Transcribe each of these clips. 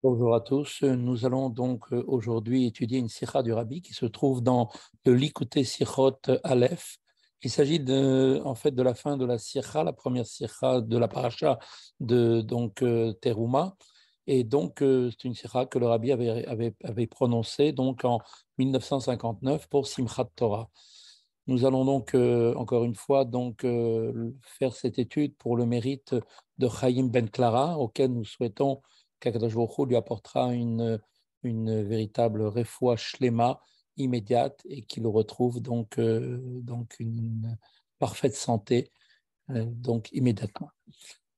Bonjour à tous. Nous allons donc aujourd'hui étudier une sikha du Rabbi qui se trouve dans le Likutei Sichot Aleph. Il s'agit en fait de la fin de la sikha, la première sikha de la paracha de Teruma. Et donc c'est une sikha que le Rabbi avait prononcée donc en 1959 pour Simchat Torah. Nous allons donc encore une fois faire cette étude pour le mérite de Chaim Ben Clara, auquel nous souhaitons qu'Akadosh Baruch Hu lui apportera une véritable refoua shlema immédiate et qu'il retrouve donc une parfaite santé donc immédiatement.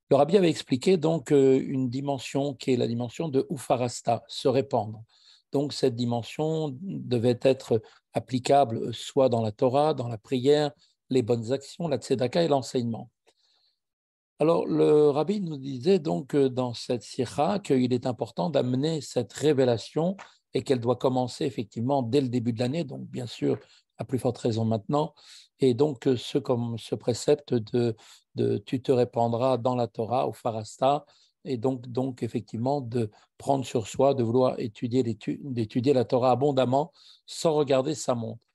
Le Rabbi avait expliqué donc une dimension qui est la dimension de Ufarasta, se répandre. Donc cette dimension devait être applicable soit dans la Torah, dans la prière, les bonnes actions, la tzedaka et l'enseignement. Alors, le rabbi nous disait donc dans cette sikha qu'il est important d'amener cette révélation et qu'elle doit commencer effectivement dès le début de l'année, donc bien sûr, à plus forte raison maintenant. Et donc, comme ce précepte de tu te répandras dans la Torah, au Farasta, et donc effectivement de prendre sur soi, de vouloir d'étudier la Torah abondamment sans regarder sa montre.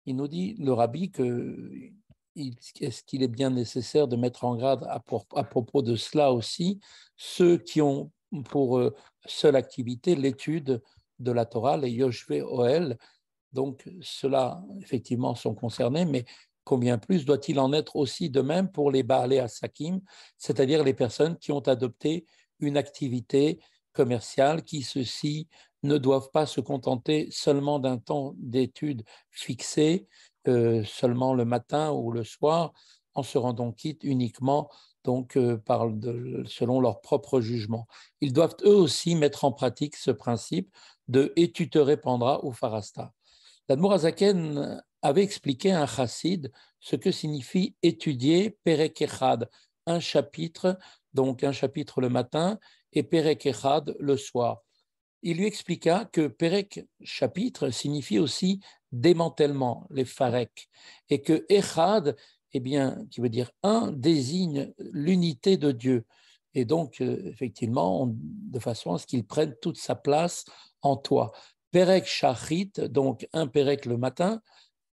Il nous dit, le rabbi, que est-ce qu'il est bien nécessaire de mettre en garde à propos de cela aussi ceux qui ont pour seule activité l'étude de la Torah, les Yoshvé Oel. Donc, ceux-là, effectivement, sont concernés, mais combien plus doit-il en être aussi de même pour les Baalé Asakim, c'est-à-dire les personnes qui ont adopté une activité commerciale, qui, ceux-ci, ne doivent pas se contenter seulement d'un temps d'étude fixé, seulement le matin ou le soir, en se rendant quitte uniquement selon leur propre jugement. Ils doivent eux aussi mettre en pratique ce principe de et tu te répandras au farasta. L'Admour Azaken avait expliqué à un chassid ce que signifie étudier Perek Echad, un chapitre, donc un chapitre le matin, et Perek Echad le soir. Il lui expliqua que Perek, chapitre, signifie aussi démantèlement, les farek, et que Echad, eh bien, qui veut dire un, désigne l'unité de Dieu. Et donc, effectivement, de façon à ce qu'il prenne toute sa place en toi. Perek Shachrit, donc un Perek le matin,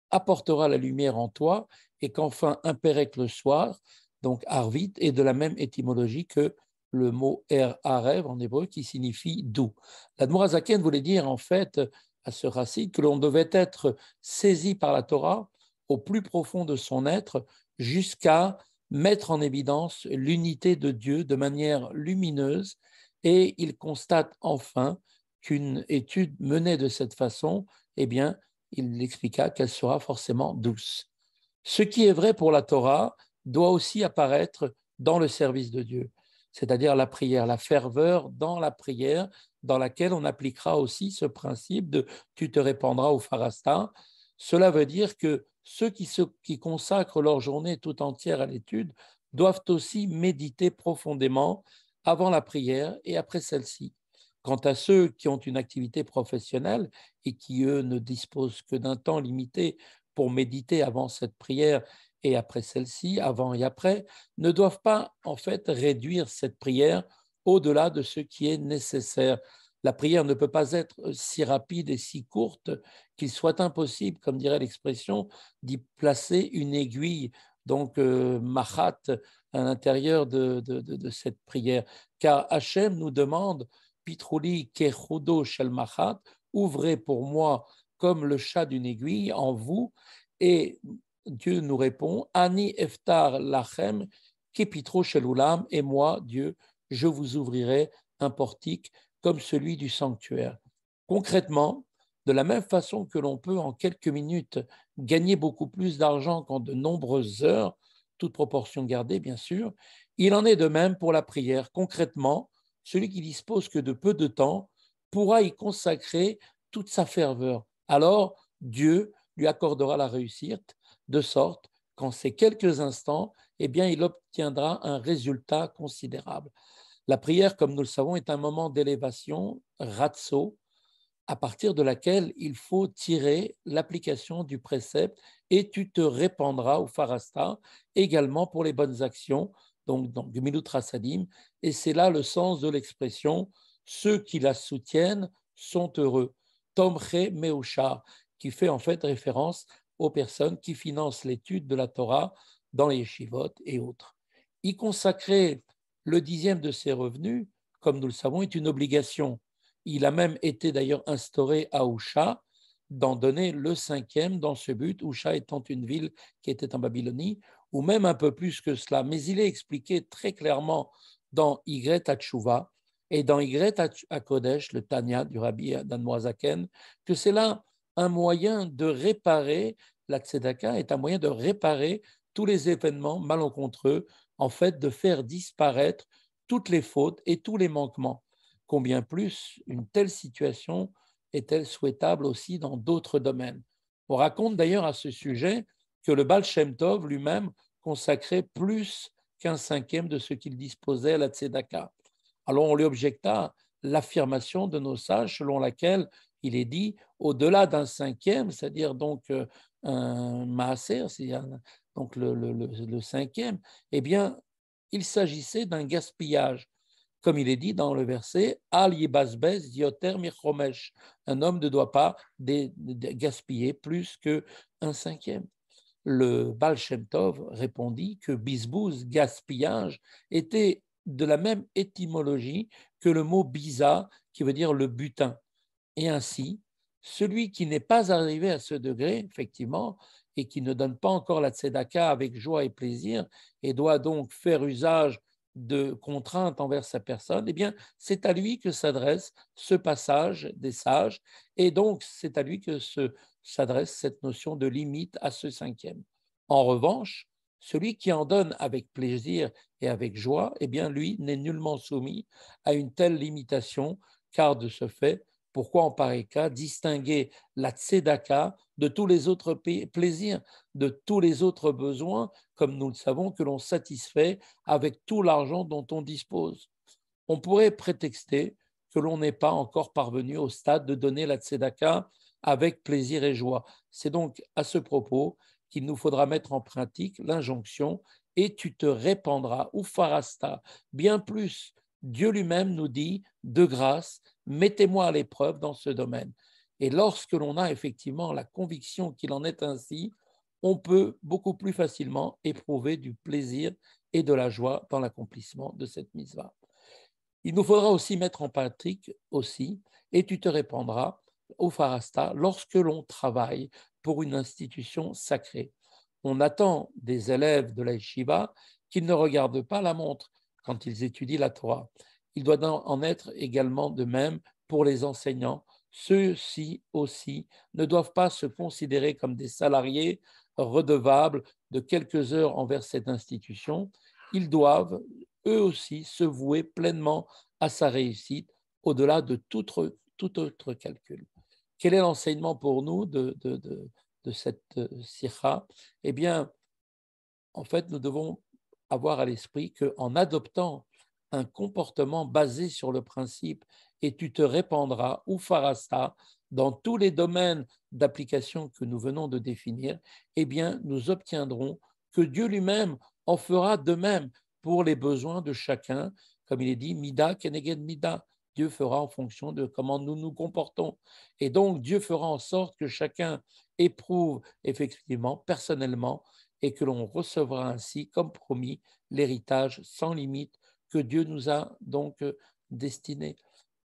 apportera la lumière en toi, et qu'enfin un Perek le soir, donc Arvit, est de la même étymologie que le mot Arev en hébreu qui signifie doux. L'Admour Azaken voulait dire en fait à ce racine que l'on devait être saisi par la Torah au plus profond de son être jusqu'à mettre en évidence l'unité de Dieu de manière lumineuse, et il constate enfin qu'une étude menée de cette façon, eh bien, il expliqua qu'elle sera forcément douce. Ce qui est vrai pour la Torah doit aussi apparaître dans le service de Dieu, c'est-à-dire la prière, la ferveur dans la prière, dans laquelle on appliquera aussi ce principe de tu te répandras au farasta. Cela veut dire que ceux qui consacrent leur journée tout entière à l'étude doivent aussi méditer profondément avant la prière et après celle-ci. Quant à ceux qui ont une activité professionnelle et qui, eux, ne disposent que d'un temps limité pour méditer avant cette prière et après celle-ci, avant et après, ne doivent pas en fait réduire cette prière au-delà de ce qui est nécessaire. La prière ne peut pas être si rapide et si courte qu'il soit impossible, comme dirait l'expression, d'y placer une aiguille, donc machat, à l'intérieur de cette prière. Car Hachem nous demande, Pitrouli kechudo shel machat, ouvrez pour moi comme le chat d'une aiguille en vous, et Dieu nous répond, Ani eftar lachem kepitro shelulam, et moi, Dieu, je vous ouvrirai un portique comme celui du sanctuaire. Concrètement, de la même façon que l'on peut en quelques minutes gagner beaucoup plus d'argent qu'en de nombreuses heures, toute proportion gardée bien sûr, il en est de même pour la prière. Concrètement, celui qui dispose que de peu de temps pourra y consacrer toute sa ferveur. Alors, Dieu lui accordera la réussite, de sorte qu'en ces quelques instants, eh bien, il obtiendra un résultat considérable. La prière, comme nous le savons, est un moment d'élévation, ratso, à partir de laquelle il faut tirer l'application du précepte et tu te répandras au farasta, également pour les bonnes actions, donc Gemilut Rasadim, et c'est là le sens de l'expression ceux qui la soutiennent sont heureux. Tomche Meushar, qui fait en fait référence aux personnes qui financent l'étude de la Torah dans les yeshivot et autres. Y consacrer le 10e de ses revenus, comme nous le savons, est une obligation. Il a même été d'ailleurs instauré à Ousha d'en donner le 5e dans ce but, Ousha étant une ville qui était en Babylonie, ou même un peu plus que cela. Mais il est expliqué très clairement dans Y Hatshuva et dans Y HaKodesh, le Tanya du Rabbi Admoazaken, que c'est là un moyen de réparer, la Tzedaka est un moyen de réparer tous les événements malencontreux, en fait, de faire disparaître toutes les fautes et tous les manquements. Combien plus une telle situation est-elle souhaitable aussi dans d'autres domaines. On raconte d'ailleurs à ce sujet que le Baal Shem Tov lui-même consacrait plus qu'un 5e de ce qu'il disposait à la Tzedaka. Alors on lui objecta l'affirmation de nos sages selon laquelle il est dit au-delà d'un 5e, c'est-à-dire donc un maaser, c'est-à-dire donc le 5e, eh bien, il s'agissait d'un gaspillage. Comme il est dit dans le verset, Al yibazbez yoter michomesh. Un homme ne doit pas gaspiller plus qu'un 5e. Le Baal Shem Tov répondit que bisbouz, gaspillage, était de la même étymologie que le mot biza, qui veut dire le butin. Et ainsi, celui qui n'est pas arrivé à ce degré, effectivement, et qui ne donne pas encore la tzedaka avec joie et plaisir, et doit donc faire usage de contraintes envers sa personne, eh bien, c'est à lui que s'adresse ce passage des sages, et donc c'est à lui que s'adresse cette notion de limite à ce 5e. En revanche, celui qui en donne avec plaisir et avec joie, eh bien, lui n'est nullement soumis à une telle limitation, car de ce fait, pourquoi en pareil cas distinguer la tzedaka de tous les autres plaisirs, de tous les autres besoins, comme nous le savons, que l'on satisfait avec tout l'argent dont on dispose? On pourrait prétexter que l'on n'est pas encore parvenu au stade de donner la tzedaka avec plaisir et joie. C'est donc à ce propos qu'il nous faudra mettre en pratique l'injonction et tu te répandras, ou farasta, bien plus. Dieu lui-même nous dit de grâce, mettez-moi à l'épreuve dans ce domaine. Et lorsque l'on a effectivement la conviction qu'il en est ainsi, on peut beaucoup plus facilement éprouver du plaisir et de la joie dans l'accomplissement de cette mitzvah. Il nous faudra aussi mettre en pratique aussi, et tu te répandras au farasta lorsque l'on travaille pour une institution sacrée. On attend des élèves de la yeshiva qu'ils ne regardent pas la montre quand ils étudient la Torah. Il doit en être également de même pour les enseignants. Ceux-ci aussi ne doivent pas se considérer comme des salariés redevables de quelques heures envers cette institution. Ils doivent eux aussi se vouer pleinement à sa réussite au-delà de tout autre calcul. Quel est l'enseignement pour nous de cette sikha? Eh bien, en fait, nous devons avoir à l'esprit qu'en adoptant un comportement basé sur le principe et tu te répandras ou farasta dans tous les domaines d'application que nous venons de définir, eh bien, nous obtiendrons que Dieu lui-même en fera de même pour les besoins de chacun, comme il est dit, mida keneged mida. Dieu fera en fonction de comment nous nous comportons. Et donc, Dieu fera en sorte que chacun éprouve effectivement, personnellement, et que l'on recevra ainsi, comme promis, l'héritage sans limite que Dieu nous a donc destiné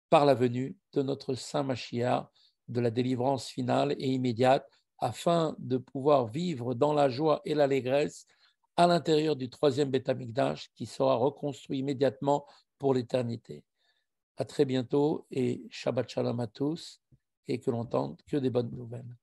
par la venue de notre Saint Mashiach, de la délivrance finale et immédiate, afin de pouvoir vivre dans la joie et l'allégresse à l'intérieur du troisième Beth Amikdash qui sera reconstruit immédiatement pour l'éternité. À très bientôt et Shabbat Shalom à tous et que l'on tente que des bonnes nouvelles.